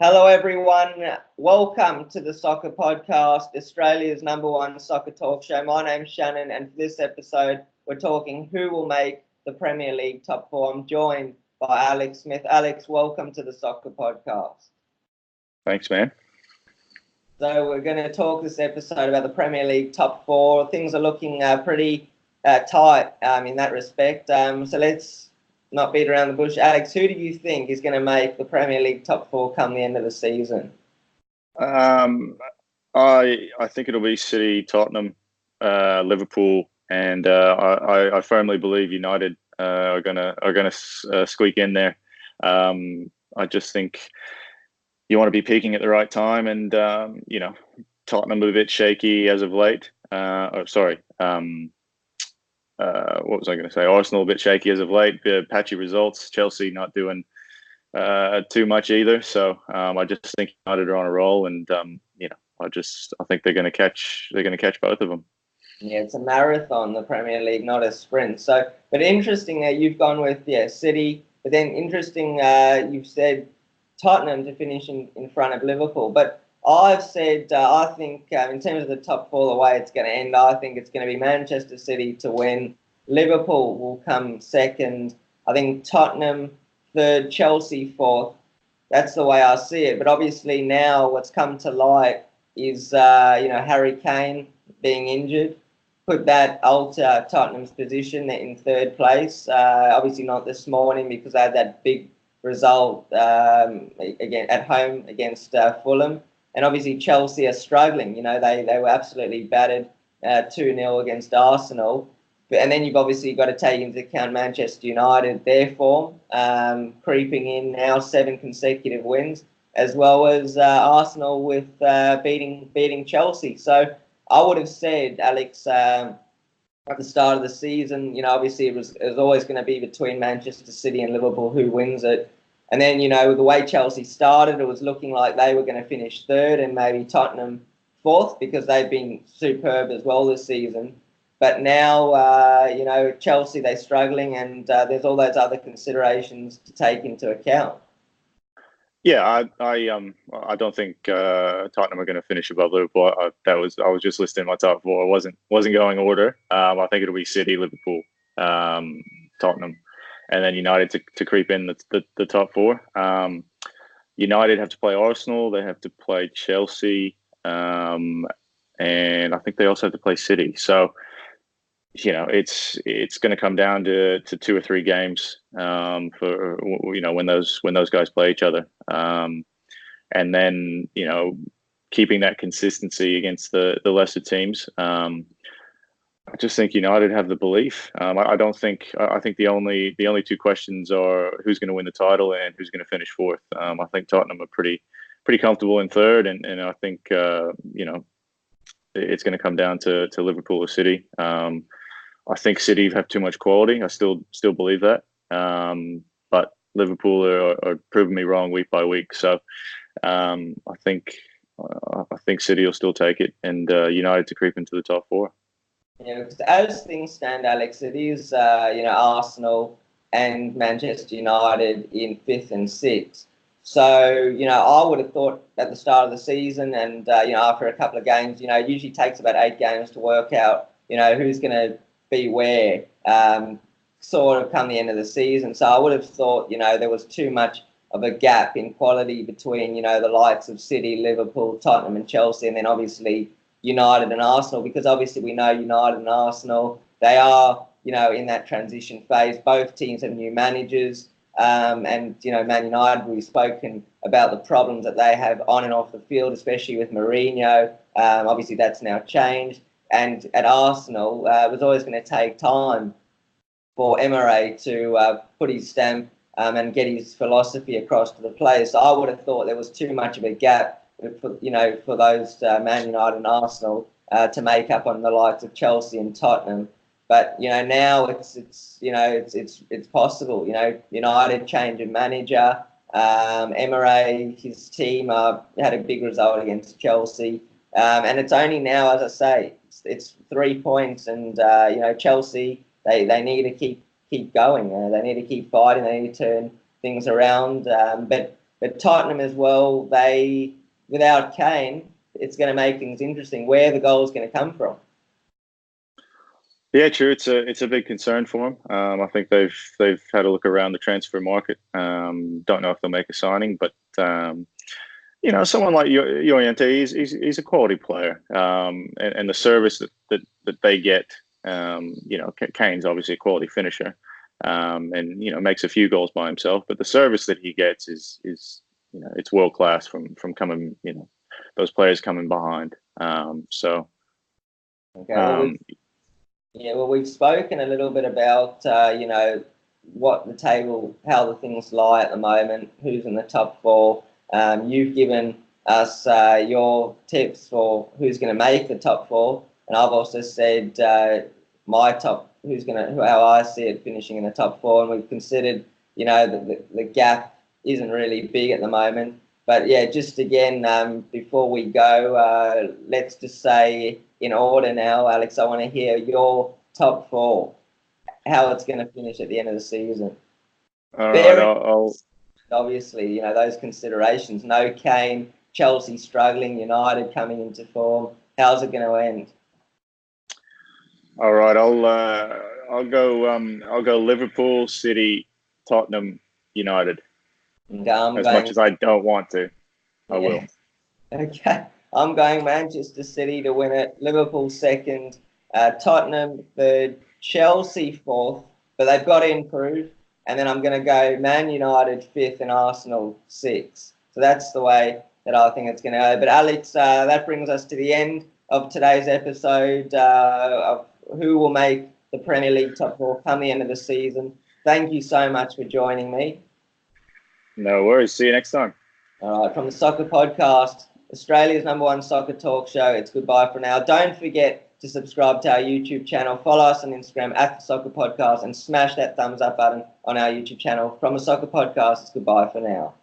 Hello, everyone. Welcome to the Soccer Podcast, Australia's #1 soccer talk show. My name's Shannon, and for this episode, we're talking who will make the Premier League top four. I'm joined by Alex Smith. Alex, welcome to the Soccer Podcast. Thanks, man. So we're going to talk this episode about the Premier League top four. Things are looking pretty tight in that respect. So let's not beat around the bush. Alex, who do you think is going to make the Premier League top four come the end of the season? I think it'll be City, Tottenham, Liverpool, and I firmly believe United are gonna squeak in there. I just think you want to be peaking at the right time, and Tottenham a bit shaky as of late. What was I going to say? Arsenal a bit shaky as of late. Patchy results. Chelsea not doing too much either. So I just think United are on a roll, and I think they're going to catch both of them. Yeah, it's a marathon, the Premier League, not a sprint. So, but interesting that you've gone with City, but then interesting you've said Tottenham to finish in front of Liverpool. But I've said I think in terms of the top four, the way it's going to end, I think it's going to be Manchester City to win. Liverpool will come second. I think Tottenham third, Chelsea fourth. That's the way I see it. But obviously now what's come to light is Harry Kane being injured. Put that alter Tottenham's position in third place. Obviously not this morning because they had that big result again at home against Fulham. And obviously Chelsea are struggling. They were absolutely battered 2-0 against Arsenal. And then you've obviously got to take into account Manchester United, their form, creeping in now 7 consecutive wins, as well as Arsenal with beating Chelsea. So I would have said, Alex, at the start of the season, obviously it was always going to be between Manchester City and Liverpool who wins it. And then, with the way Chelsea started, it was looking like they were going to finish third and maybe Tottenham fourth because they've been superb as well this season. But now, Chelsea, they're struggling and there's all those other considerations to take into account. Yeah, I don't think Tottenham are going to finish above Liverpool. I was just listing my top four. It wasn't going order. I think it'll be City, Liverpool, Tottenham, and then United to creep in the top four. United have to play Arsenal. They have to play Chelsea, and I think they also have to play City. So, it's going to come down to 2 or 3 games for when those guys play each other, and then keeping that consistency against the lesser teams. I just think United have the belief. I think the only 2 questions are who's going to win the title and who's going to finish fourth. I think Tottenham are pretty comfortable in third, and I think it's going to come down to Liverpool or City. I think City have too much quality. I still believe that. But Liverpool are proving me wrong week by week. So I think City will still take it, and United to creep into the top 4. Yeah, because as things stand, Alex, it is Arsenal and Manchester United in 5th and 6th. So, I would have thought at the start of the season and, after a couple of games, it usually takes about 8 games to work out, who's going to be where sort of come the end of the season. So I would have thought, there was too much of a gap in quality between, the likes of City, Liverpool, Tottenham and Chelsea, and then obviously United and Arsenal, because obviously we know United and Arsenal, they are, in that transition phase. Both teams have new managers. And, Man United, we've spoken about the problems that they have on and off the field, especially with Mourinho. Obviously, that's now changed. And at Arsenal, it was always going to take time for Emery to put his stamp and get his philosophy across to the players. So I would have thought there was too much of a gap for those Man United and Arsenal to make up on the likes of Chelsea and Tottenham. But now it's possible. United change of manager. Emery, his team had a big result against Chelsea, and it's only now, as I say, it's 3 points, and Chelsea they need to keep going. They need to keep fighting. They need to turn things around. But But Tottenham as well, they, without Kane, it's going to make things interesting. Where the goal is going to come from? Yeah, true. It's a big concern for them. I think they've had a look around the transfer market. Don't know if they'll make a signing, but someone like Llorente, he's a quality player, and the service that they get, Kane's obviously a quality finisher, and makes a few goals by himself, but the service that he gets is it's world class from coming, those players coming behind. So. Okay, well, we've spoken a little bit about, what the table, how the things lie at the moment, who's in the top four. You've given us your tips for who's going to make the top four, and I've also said my top, how I see it finishing in the top four, and we've considered, the gap isn't really big at the moment. But yeah, just again, before we go, let's just say in order now, Alex, I want to hear your top four, how it's going to finish at the end of the season. All right, obviously, those considerations. No Kane, Chelsea struggling, United coming into form. How's it going to end? All right, I'll go Liverpool, City, Tottenham, United. Much as I don't want to, I will. Okay, I'm going Manchester City to win it. Liverpool second, Tottenham third, Chelsea fourth, but they've got to improve. And then I'm going to go Man United fifth and Arsenal sixth. So that's the way that I think it's going to go. But Alex, that brings us to the end of today's episode of who will make the Premier League top four come the end of the season. Thank you so much for joining me. No worries. See you next time. All right, from the Soccer Podcast, Australia's #1 soccer talk show. It's goodbye for now. Don't forget to subscribe to our YouTube channel. Follow us on Instagram @the Soccer Podcast and smash that thumbs up button on our YouTube channel. From the Soccer Podcast, it's goodbye for now.